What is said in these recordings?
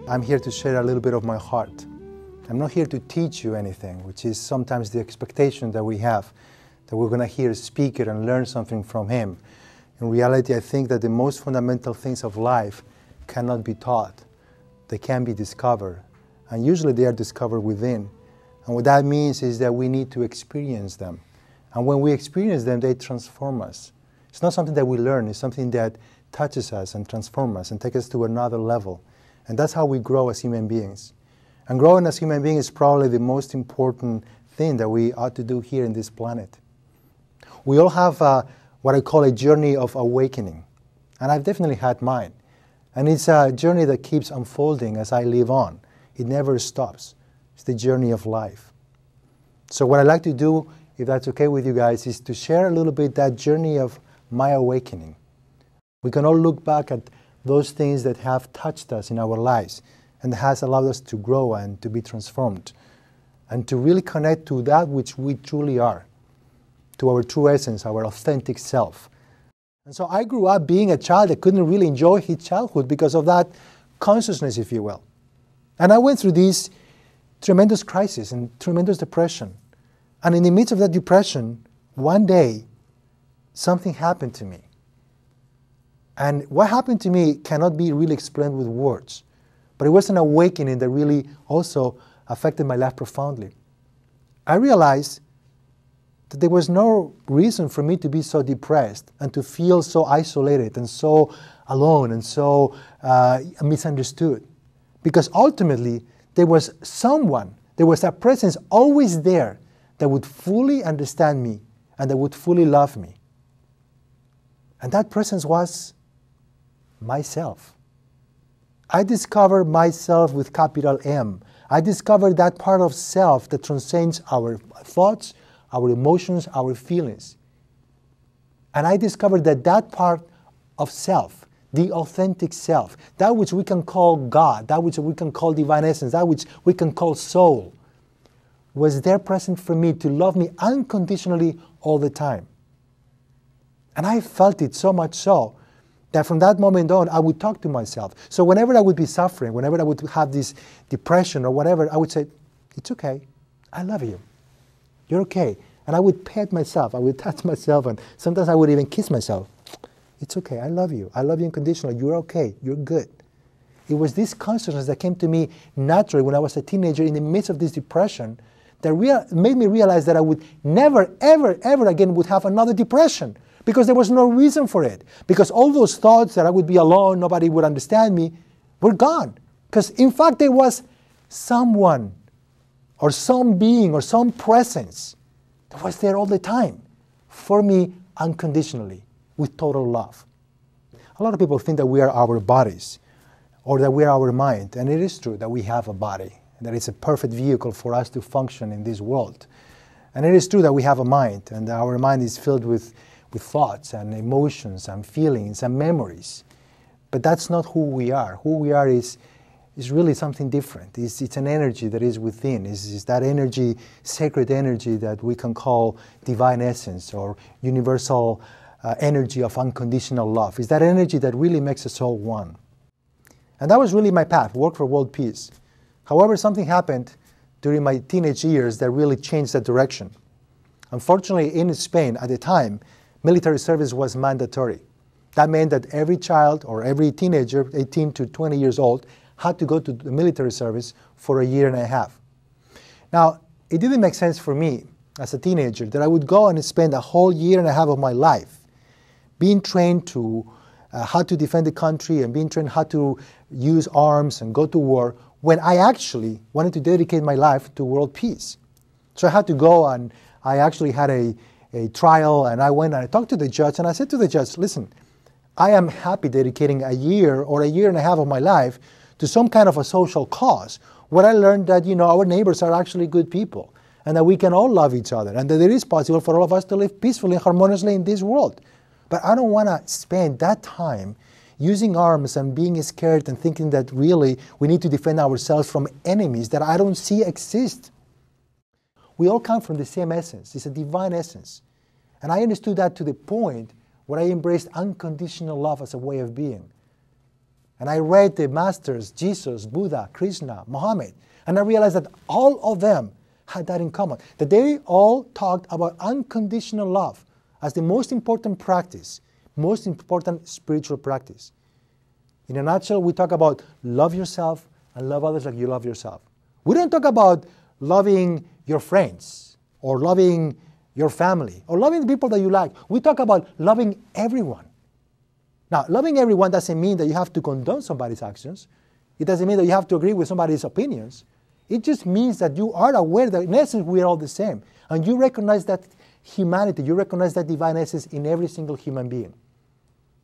I'm here to share a little bit of my heart. I'm not here to teach you anything, which is sometimes the expectation that we have, that we're going to hear a speaker and learn something from him. In reality, I think that the most fundamental things of life cannot be taught. They can be discovered, and usually they are discovered within. And what that means is that we need to experience them. And when we experience them, they transform us. It's not something that we learn, it's something that touches us and transforms us and takes us to another level. And that's how we grow as human beings. And growing as human beings is probably the most important thing that we ought to do here in this planet. We all have what I call a journey of awakening. And I've definitely had mine. And it's a journey that keeps unfolding as I live on. It never stops. It's the journey of life. So what I'd like to do, if that's okay with you guys, is to share a little bit that journey of my awakening. We can all look back at those things that have touched us in our lives and has allowed us to grow and to be transformed and to really connect to that which we truly are, to our true essence, our authentic self. And so I grew up being a child that couldn't really enjoy his childhood because of that consciousness, if you will. And I went through this tremendous crisis and tremendous depression. And in the midst of that depression, one day, something happened to me. And what happened to me cannot be really explained with words. But it was an awakening that really also affected my life profoundly. I realized that there was no reason for me to be so depressed and to feel so isolated and so alone and so misunderstood. Because ultimately, there was someone, there was a presence always there that would fully understand me and that would fully love me. And that presence was myself. I discovered myself with capital M. I discovered that part of self that transcends our thoughts, our emotions, our feelings. And I discovered that that part of self, the authentic self, that which we can call God, that which we can call divine essence, that which we can call soul, was there present for me to love me unconditionally all the time. And I felt it so much so that from that moment on, I would talk to myself. So whenever I would be suffering, whenever I would have this depression or whatever, I would say, it's okay, I love you. You're okay. And I would pet myself, I would touch myself, and sometimes I would even kiss myself. It's okay, I love you unconditionally, you're okay, you're good. It was this consciousness that came to me naturally when I was a teenager in the midst of this depression that made me realize that I would never, ever, ever again would have another depression. Because there was no reason for it. Because all those thoughts that I would be alone, nobody would understand me, were gone. Because in fact there was someone or some being or some presence that was there all the time for me unconditionally with total love. A lot of people think that we are our bodies or that we are our mind. And it is true that we have a body. That it's a perfect vehicle for us to function in this world. And it is true that we have a mind. And our mind is filled with thoughts and emotions and feelings and memories. But that's not who we are. Who we are is really something different. It's an energy that is within. It's that energy, sacred energy that we can call divine essence or universal energy of unconditional love. It's that energy that really makes us all one. And that was really my path, work for world peace. However, something happened during my teenage years that really changed that direction. Unfortunately, in Spain at the time, military service was mandatory. That meant that every child or every teenager, 18 to 20 years old, had to go to the military service for a year and a half. Now, it didn't make sense for me as a teenager that I would go and spend a whole year and a half of my life being trained to how to defend the country and being trained how to use arms and go to war when I actually wanted to dedicate my life to world peace. So I had to go, and I actually had a trial, and I went and I talked to the judge, and I said to the judge, listen, I am happy dedicating a year or a year and a half of my life to some kind of a social cause, where I learned that, our neighbors are actually good people, and that we can all love each other, and that it is possible for all of us to live peacefully and harmoniously in this world. But I don't want to spend that time using arms and being scared and thinking that really we need to defend ourselves from enemies that I don't see exist. We all come from the same essence. It's a divine essence. And I understood that to the point where I embraced unconditional love as a way of being. And I read the masters, Jesus, Buddha, Krishna, Muhammad, and I realized that all of them had that in common, that they all talked about unconditional love as the most important practice, most important spiritual practice. In a nutshell, we talk about love yourself and love others like you love yourself. We don't talk about loving your friends or loving your family or loving the people that you like. We talk about loving everyone. Now, loving everyone doesn't mean that you have to condone somebody's actions. It doesn't mean that you have to agree with somebody's opinions. It just means that you are aware that in essence we are all the same. And you recognize that humanity, you recognize that divine essence in every single human being.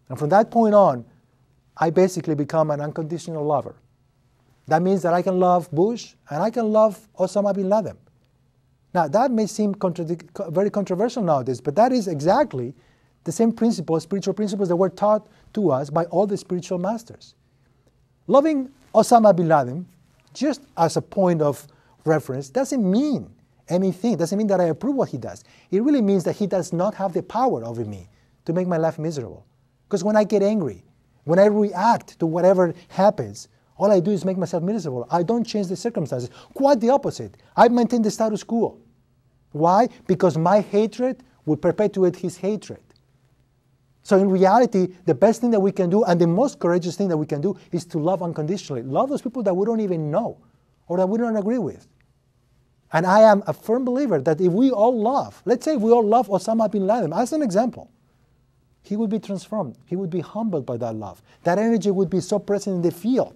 And from that point on, I basically become an unconditional lover. That means that I can love Bush and I can love Osama bin Laden. Now, that may seem very controversial nowadays, but that is exactly the same principles, spiritual principles that were taught to us by all the spiritual masters. Loving Osama bin Laden, just as a point of reference, doesn't mean anything. Doesn't mean that I approve what he does. It really means that he does not have the power over me to make my life miserable. Because when I get angry, when I react to whatever happens, all I do is make myself miserable. I don't change the circumstances. Quite the opposite. I maintain the status quo. Why? Because my hatred will perpetuate his hatred. So in reality, the best thing that we can do and the most courageous thing that we can do is to love unconditionally. Love those people that we don't even know or that we don't agree with. And I am a firm believer that if we all love, let's say we all love Osama bin Laden as an example, he would be transformed. He would be humbled by that love. That energy would be so present in the field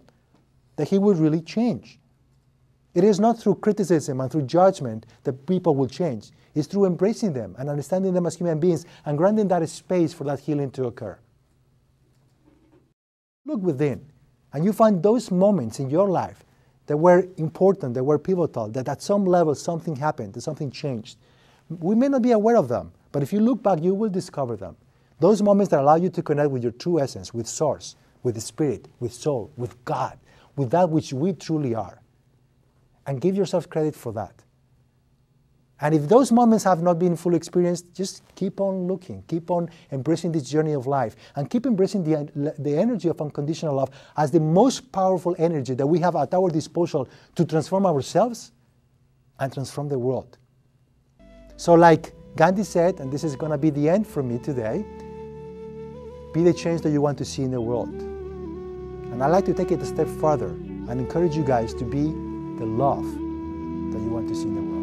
that he would really change. It is not through criticism and through judgment that people will change. It's through embracing them and understanding them as human beings and granting that space for that healing to occur. Look within, and you find those moments in your life that were important, that were pivotal, that at some level something happened, that something changed. We may not be aware of them, but if you look back, you will discover them. Those moments that allow you to connect with your true essence, with Source, with the Spirit, with Soul, with God, with that which we truly are. And give yourself credit for that. And if those moments have not been fully experienced, just keep on looking, keep on embracing this journey of life, and keep embracing the energy of unconditional love as the most powerful energy that we have at our disposal to transform ourselves and transform the world. So like Gandhi said, and this is going to be the end for me today, be the change that you want to see in the world. And I'd like to take it a step further and encourage you guys to be the love that you want to see in the world.